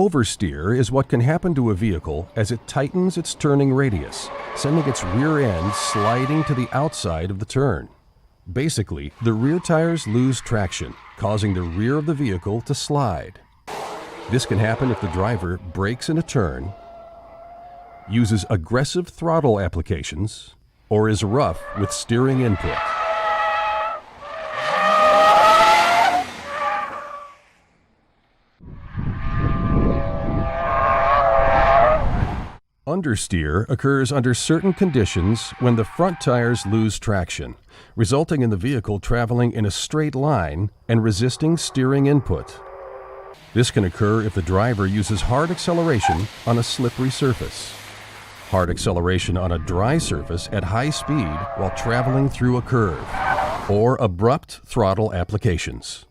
Oversteer is what can happen to a vehicle as it tightens its turning radius, sending its rear end sliding to the outside of the turn. Basically, the rear tires lose traction, causing the rear of the vehicle to slide. This can happen if the driver brakes in a turn, uses aggressive throttle applications, or is rough with steering input. Understeer occurs under certain conditions when the front tires lose traction, resulting in the vehicle traveling in a straight line and resisting steering input. This can occur if the driver uses hard acceleration on a slippery surface, hard acceleration on a dry surface at high speed while traveling through a curve, or abrupt throttle applications.